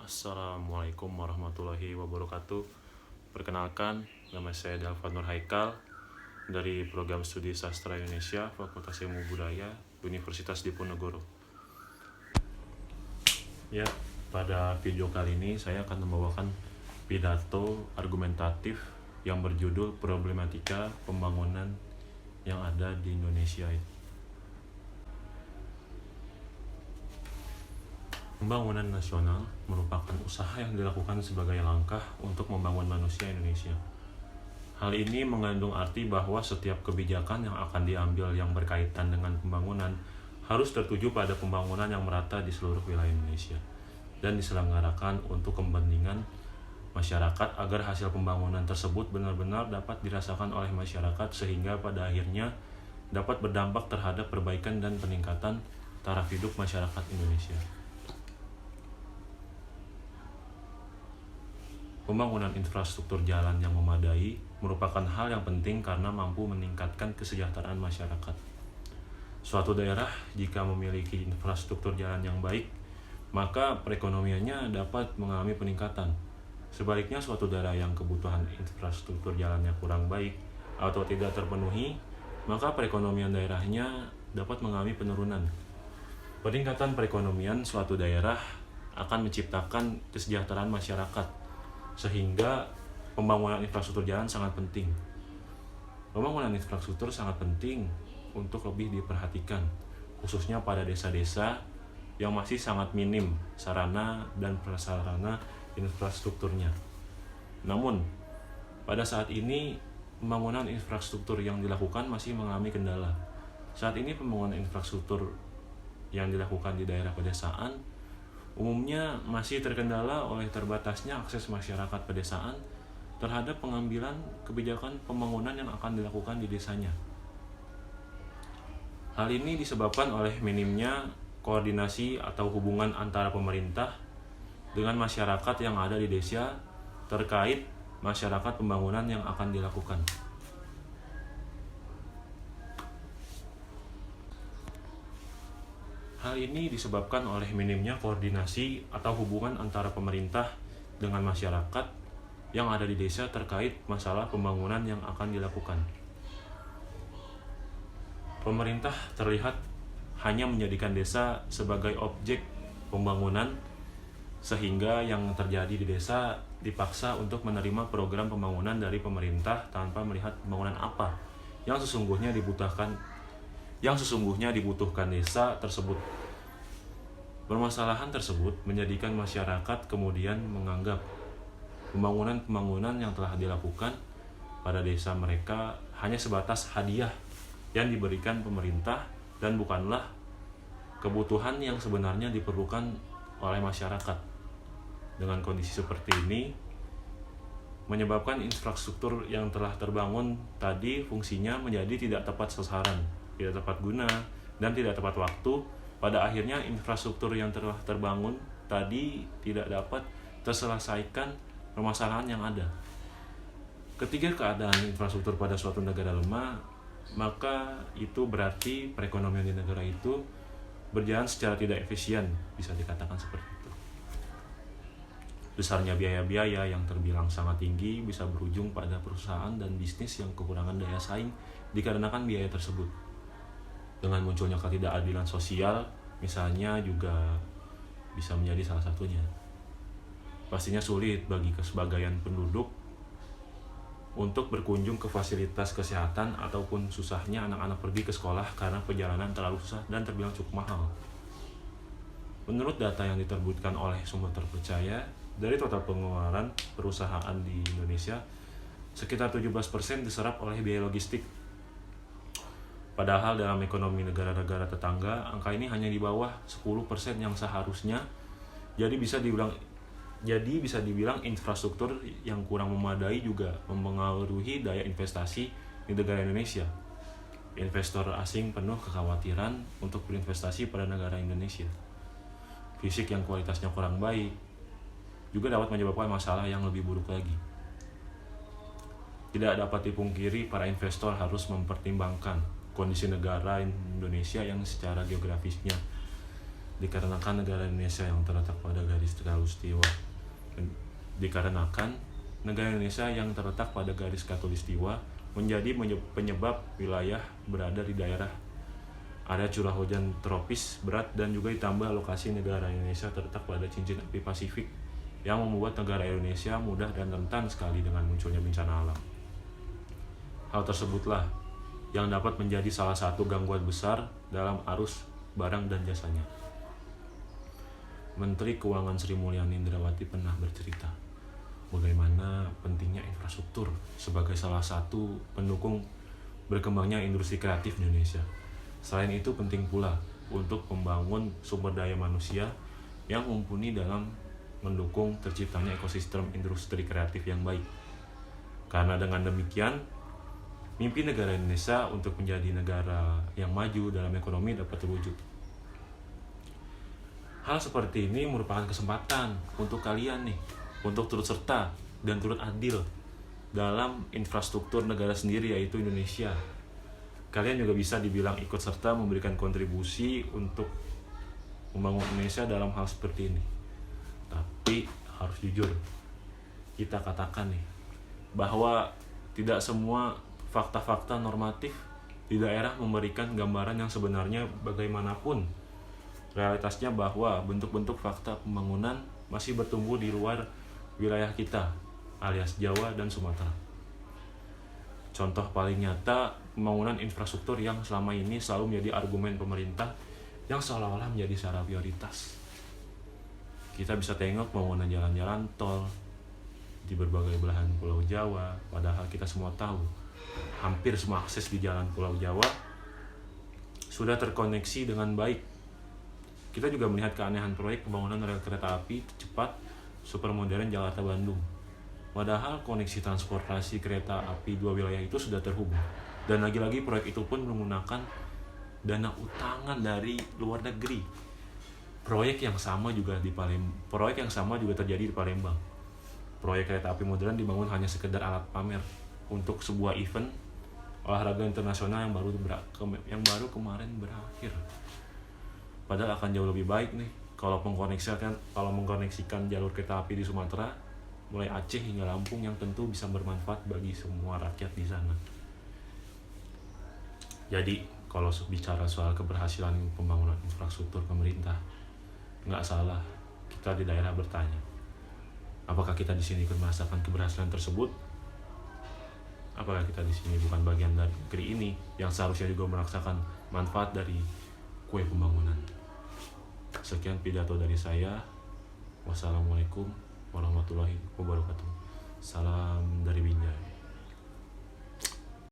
Assalamualaikum warahmatullahi wabarakatuh. Perkenalkan, nama saya Dalvan Nur Haikal dari Program Studi Sastra Indonesia, Fakultas Ilmu Budaya, Universitas Diponegoro. Ya, pada video kali ini saya akan membawakan pidato argumentatif yang berjudul Problematika Pembangunan yang ada di Indonesia. Pembangunan nasional merupakan usaha yang dilakukan sebagai langkah untuk membangun manusia Indonesia. Hal ini mengandung arti bahwa setiap kebijakan yang akan diambil yang berkaitan dengan pembangunan harus tertuju pada pembangunan yang merata di seluruh wilayah Indonesia dan diselenggarakan untuk kepentingan masyarakat agar hasil pembangunan tersebut benar-benar dapat dirasakan oleh masyarakat sehingga pada akhirnya dapat berdampak terhadap perbaikan dan peningkatan taraf hidup masyarakat Indonesia. Pembangunan infrastruktur jalan yang memadai merupakan hal yang penting karena mampu meningkatkan kesejahteraan masyarakat. Suatu daerah jika memiliki infrastruktur jalan yang baik, maka perekonomiannya dapat mengalami peningkatan. Sebaliknya, suatu daerah yang kebutuhan infrastruktur jalannya kurang baik atau tidak terpenuhi, maka perekonomian daerahnya dapat mengalami penurunan. Peningkatan perekonomian suatu daerah akan menciptakan kesejahteraan masyarakat, sehingga pembangunan infrastruktur jalan sangat penting. Pembangunan infrastruktur sangat penting untuk lebih diperhatikan, khususnya pada desa-desa yang masih sangat minim sarana dan prasarana infrastrukturnya. Namun, pada saat ini pembangunan infrastruktur yang dilakukan masih mengalami kendala. Saat ini pembangunan infrastruktur yang dilakukan di daerah pedesaan umumnya masih terkendala oleh terbatasnya akses masyarakat pedesaan terhadap pengambilan kebijakan pembangunan yang akan dilakukan di desanya. Hal ini disebabkan oleh minimnya koordinasi atau hubungan antara pemerintah dengan masyarakat yang ada di desa terkait masyarakat pembangunan yang akan dilakukan. Hal ini disebabkan oleh minimnya koordinasi atau hubungan antara pemerintah dengan masyarakat yang ada di desa terkait masalah pembangunan yang akan dilakukan. Pemerintah terlihat hanya menjadikan desa sebagai objek pembangunan, sehingga yang terjadi di desa dipaksa untuk menerima program pembangunan dari pemerintah tanpa melihat pembangunan apa yang sesungguhnya dibutuhkan desa tersebut. Permasalahan tersebut menjadikan masyarakat kemudian menganggap pembangunan-pembangunan yang telah dilakukan pada desa mereka hanya sebatas hadiah yang diberikan pemerintah dan bukanlah kebutuhan yang sebenarnya diperlukan oleh masyarakat. Dengan kondisi seperti ini, menyebabkan infrastruktur yang telah terbangun tadi fungsinya menjadi tidak tepat sasaran, tidak tepat guna, dan tidak tepat waktu. Pada akhirnya infrastruktur yang telah terbangun tadi tidak dapat terselesaikan permasalahan yang ada. Ketika keadaan infrastruktur pada suatu negara lemah, maka itu berarti perekonomian di negara itu berjalan secara tidak efisien, bisa dikatakan seperti itu. Besarnya biaya-biaya yang terbilang sangat tinggi bisa berujung pada perusahaan dan bisnis yang kekurangan daya saing dikarenakan biaya tersebut. Dengan munculnya ketidakadilan sosial, misalnya, juga bisa menjadi salah satunya. Pastinya sulit bagi sebagian penduduk untuk berkunjung ke fasilitas kesehatan ataupun susahnya anak-anak pergi ke sekolah karena perjalanan terlalu susah dan terbilang cukup mahal. Menurut data yang diterbitkan oleh sumber terpercaya, dari total pengeluaran perusahaan di Indonesia, sekitar 17% diserap oleh biaya logistik. Padahal dalam ekonomi negara-negara tetangga, angka ini hanya di bawah 10% yang seharusnya. Jadi bisa dibilang infrastruktur yang kurang memadai juga mempengaruhi daya investasi di negara Indonesia. Investor asing penuh kekhawatiran untuk berinvestasi pada negara Indonesia. Fisik yang kualitasnya kurang baik juga dapat menyebabkan masalah yang lebih buruk lagi. Tidak dapat dipungkiri, para investor harus mempertimbangkan kondisi negara Indonesia yang secara geografisnya, dikarenakan negara Indonesia yang terletak pada garis khatulistiwa. Dikarenakan negara Indonesia yang terletak pada garis khatulistiwa menjadi penyebab wilayah berada di daerah area curah hujan tropis berat, dan juga ditambah lokasi negara Indonesia terletak pada cincin api Pasifik yang membuat negara Indonesia mudah dan rentan sekali dengan munculnya bencana alam. Hal tersebutlah yang dapat menjadi salah satu gangguan besar dalam arus barang dan jasanya. Menteri Keuangan Sri Mulyani Indrawati pernah bercerita bagaimana pentingnya infrastruktur sebagai salah satu pendukung berkembangnya industri kreatif di Indonesia. Selain itu penting pula untuk membangun sumber daya manusia yang mumpuni dalam mendukung terciptanya ekosistem industri kreatif yang baik. Karena dengan demikian, mimpi negara Indonesia untuk menjadi negara yang maju dalam ekonomi dapat terwujud. Hal seperti ini merupakan kesempatan untuk kalian nih, untuk turut serta dan turut adil dalam infrastruktur negara sendiri, yaitu Indonesia. Kalian juga bisa dibilang ikut serta memberikan kontribusi untuk membangun Indonesia dalam hal seperti ini. Tapi harus jujur, kita katakan nih, bahwa tidak semua fakta-fakta normatif di daerah memberikan gambaran yang sebenarnya bagaimanapun. Realitasnya bahwa bentuk-bentuk fakta pembangunan masih bertumbuh di luar wilayah kita, alias Jawa dan Sumatera. Contoh paling nyata, pembangunan infrastruktur yang selama ini selalu menjadi argumen pemerintah yang seolah-olah menjadi secara prioritas. Kita bisa tengok pembangunan jalan-jalan tol di berbagai belahan Pulau Jawa, padahal kita semua tahu hampir semua akses di jalan Pulau Jawa sudah terkoneksi dengan baik. Kita juga melihat keanehan proyek pembangunan rel kereta api cepat super modern Jakarta-Bandung. Padahal koneksi transportasi kereta api dua wilayah itu sudah terhubung. Dan lagi-lagi proyek itu pun menggunakan dana utangan dari luar negeri. Proyek yang sama juga terjadi di Palembang. Proyek kereta api modern dibangun hanya sekedar alat pamer untuk sebuah event olahraga internasional yang baru kemarin berakhir. Padahal akan jauh lebih baik nih kalau mengkoneksikan jalur kereta api di Sumatera mulai Aceh hingga Lampung, yang tentu bisa bermanfaat bagi semua rakyat di sana. Jadi kalau bicara soal keberhasilan pembangunan infrastruktur pemerintah, nggak salah kita di daerah bertanya, apakah kita di sini ikut merasakan keberhasilan tersebut? Apakah kita di sini bukan bagian dari negeri ini yang seharusnya juga merasakan manfaat dari kue pembangunan? Sekian pidato dari saya. Wassalamualaikum warahmatullahi wabarakatuh. Salam dari Binjai.